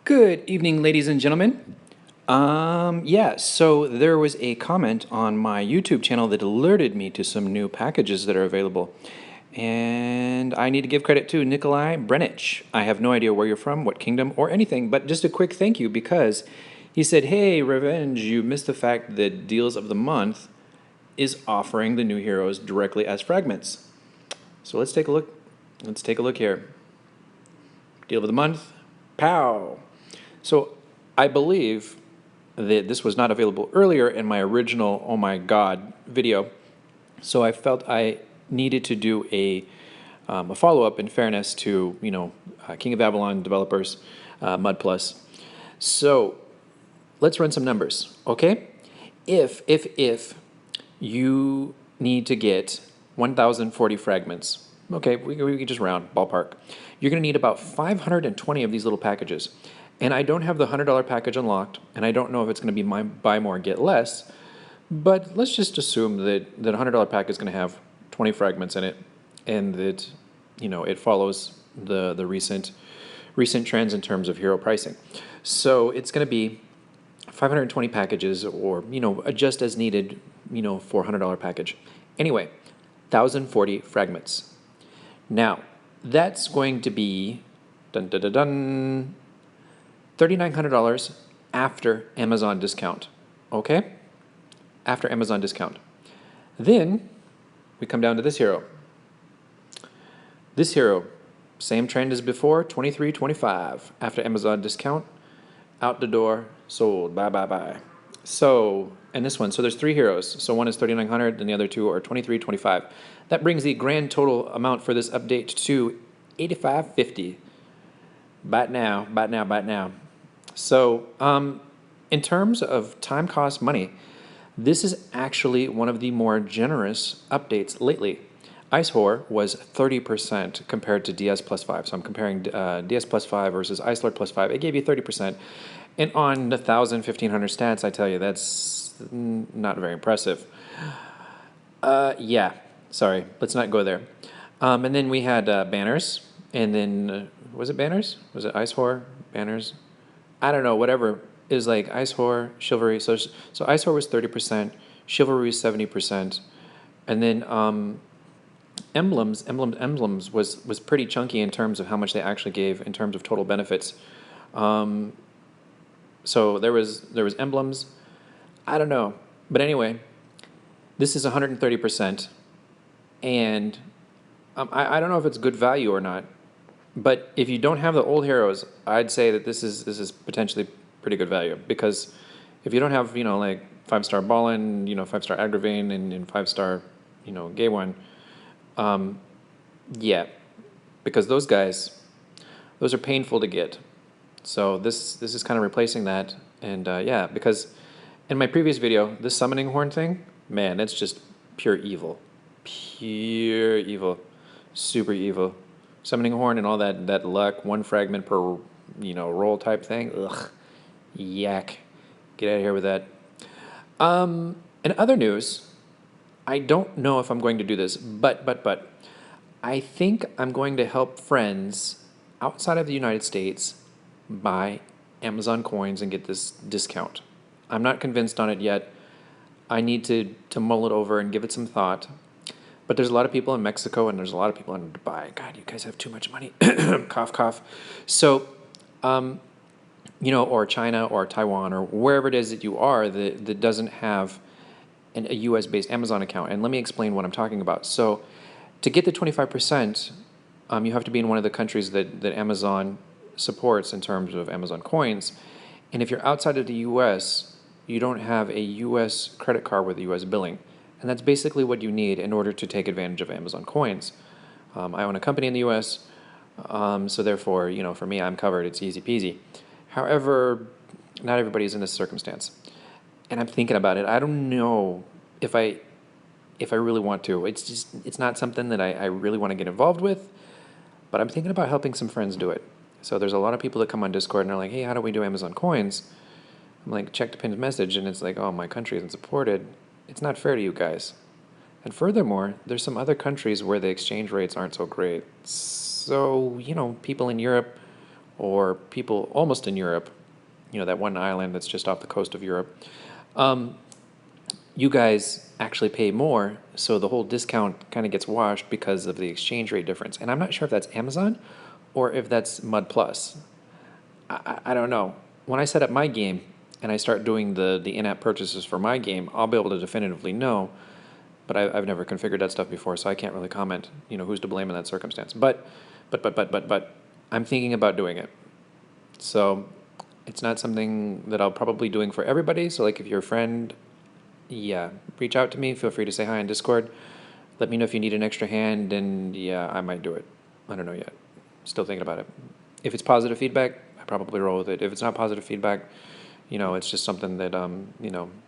Good evening, ladies and gentlemen. So there was a comment on my YouTube channel that alerted me to some new packages that are available. And I need to give credit to Nikolai Brenich. I have no idea where you're from, what kingdom, or anything, but just a quick thank you because he said, "Hey, Revenge, you missed the fact that Deals of the Month is offering the new heroes directly as fragments." So let's take a look. Let's take a look here. Deal of the Month. Pow! So I believe that this was not available earlier in my original Oh My God video. So I felt I needed to do a follow-up in fairness to, King of Avalon developers, Mud Plus. So let's run some numbers, okay? If you need to get 1,040 fragments, okay, we can just round, ballpark. You're going to need about 520 of these little packages. And I don't have the $100 package unlocked, and I don't know if it's going to be my buy more, get less, but let's just assume that that $100 pack is going to have 20 fragments in it, and that, it follows the recent trends in terms of hero pricing. So it's going to be 520 packages, or, adjust as needed, for $100 package. Anyway, 1,040 fragments. Now, that's going to be, dun dun dun dun, $3,900 after Amazon discount, okay? After Amazon discount. Then we come down to this hero. This hero, same trend as before, $23.25 after Amazon discount, out the door, sold, bye. So, and this one, so there's three heroes. So one is $3,900 and the other two are $23.25. That brings the grand total amount for this update to $85.50. Bite now. So, in terms of time, cost, money, this is actually one of the more generous updates lately. Ice Whore was 30% compared to DS plus 5. So I'm comparing DS plus 5 versus Ice Lord plus 5. It gave you 30%. And on the 1,000, 1,500 stats, I tell you, that's not very impressive. Yeah, sorry, let's not go there. And then we had banners. And then, was it banners? Was it Ice Whore? Banners? I don't know, whatever. It was like Ice Whore, Chivalry. So Ice Whore was 30%, Chivalry was 70%. And then Emblems was pretty chunky in terms of how much they actually gave in terms of total benefits. So there was Emblems. I don't know. But anyway, this is 130%. And I don't know if it's good value or not. But if you don't have the old heroes, I'd say that this is potentially pretty good value, because if you don't have, like 5-star Ballin, 5-star Agravain, and 5-star, Gay One, yeah, because those guys, those are painful to get. So this is kind of replacing that, and yeah, because in my previous video, this summoning horn thing, man, it's just pure evil, super evil. Summoning horn and all that luck, one fragment per, roll type thing. Ugh, yak. Get out of here with that. In other news, I don't know if I'm going to do this, but I think I'm going to help friends outside of the United States buy Amazon coins and get this discount. I'm not convinced on it yet. I need to mull it over and give it some thought. But there's a lot of people in Mexico, and there's a lot of people in Dubai. God, you guys have too much money. Cough, cough. So, or China or Taiwan or wherever it is that you are that doesn't have a US-based Amazon account. And let me explain what I'm talking about. So to get the 25%, you have to be in one of the countries that Amazon supports in terms of Amazon coins. And if you're outside of the US, you don't have a US credit card with US billing. And that's basically what you need in order to take advantage of Amazon coins. I own a company in the US, so therefore, for me, I'm covered. It's easy peasy. However, not everybody's in this circumstance. And I'm thinking about it. I don't know if I really want to. It's not something that I really want to get involved with, but I'm thinking about helping some friends do it. So there's a lot of people that come on Discord and are like, "Hey, how do we do Amazon coins?" I'm like, check the pinned message, and it's like, "Oh, my country isn't supported." It's not fair to you guys. And furthermore, there's some other countries where the exchange rates aren't so great. So, people in Europe or people almost in Europe, that one island that's just off the coast of Europe, you guys actually pay more, so the whole discount kind of gets washed because of the exchange rate difference. And I'm not sure if that's Amazon or if that's Mud Plus. I don't know. When I set up my game and I start doing the in-app purchases for my game, I'll be able to definitively know. But I've never configured that stuff before, so I can't really comment. Who's to blame in that circumstance. But I'm thinking about doing it. So it's not something that I'll probably doing for everybody. So like if you're a friend, yeah, reach out to me. Feel free to say hi on Discord. Let me know if you need an extra hand, and yeah, I might do it. I don't know yet. Still thinking about it. If it's positive feedback, I probably roll with it. If it's not positive feedback, it's just something that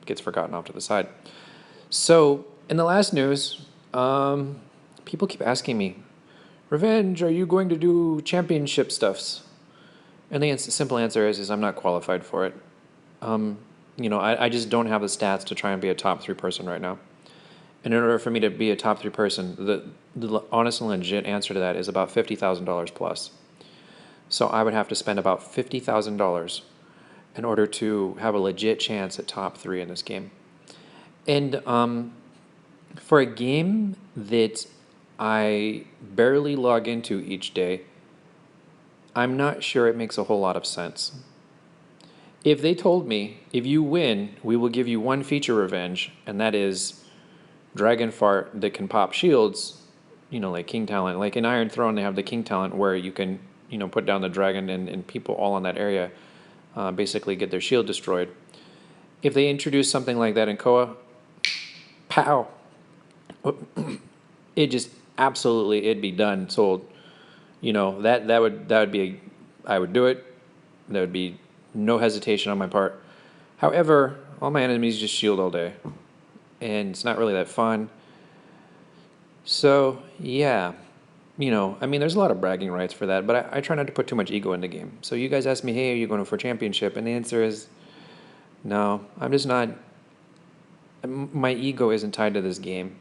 gets forgotten off to the side. So in the last news, people keep asking me, Revenge, are you going to do championship stuffs? And the simple answer is I'm not qualified for it. I just don't have the stats to try and be a top 3 person right now. And in order for me to be a top 3 person, the honest and legit answer to that is about $50,000 plus. So I would have to spend about $50,000 in order to have a legit chance at top 3 in this game. And for a game that I barely log into each day, I'm not sure it makes a whole lot of sense. If they told me, if you win, we will give you one feature revenge, and that is Dragon Fart that can pop shields, like King Talent. Like in Iron Throne, they have the King Talent where you can, put down the dragon and people all in that area basically get their shield destroyed. If they introduce something like that in Koa, pow! It just absolutely, it'd be done, sold. That would be, I would do it. There would be no hesitation on my part. However, all my enemies just shield all day, and it's not really that fun. So yeah, there's a lot of bragging rights for that, but I try not to put too much ego in the game. So you guys ask me, hey, are you going for championship? And the answer is no. I'm just not. My ego isn't tied to this game.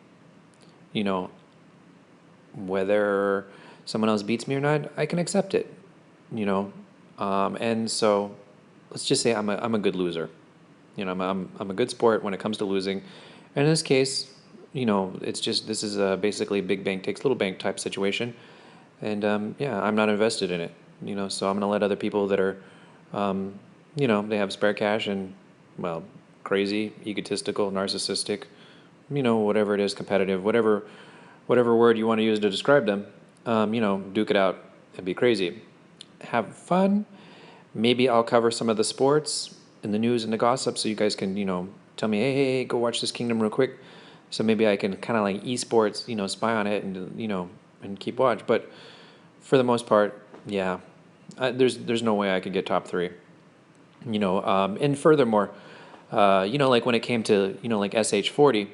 Whether someone else beats me or not, I can accept it. And so let's just say I'm a good loser. I'm a good sport when it comes to losing. And in this case, it's just, this is basically big bank takes little bank type situation. And yeah, I'm not invested in it. So I'm going to let other people that are, they have spare cash and, well, crazy, egotistical, narcissistic, whatever it is, competitive, whatever word you want to use to describe them, duke it out and be crazy. Have fun. Maybe I'll cover some of the sports and the news and the gossip so you guys can, tell me, hey, go watch this Kingdom real quick. So maybe I can kind of like esports, spy on it and, and keep watch. But for the most part, yeah, there's no way I could get top 3. And furthermore, like when it came to, like SH40,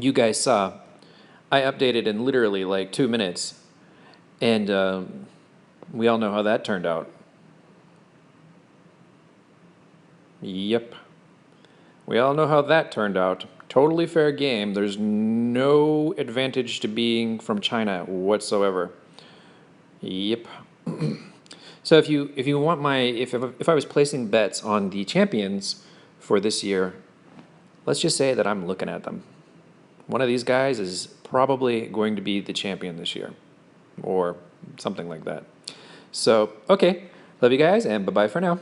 you guys saw, I updated in literally like 2 minutes, and we all know how that turned out. Yep. We all know how that turned out. Totally fair game. There's no advantage to being from China whatsoever. Yep. So if you want if I was placing bets on the champions for this year, let's just say that I'm looking at them. One of these guys is probably going to be the champion this year, or something like that. So, okay. Love you guys, and bye-bye for now.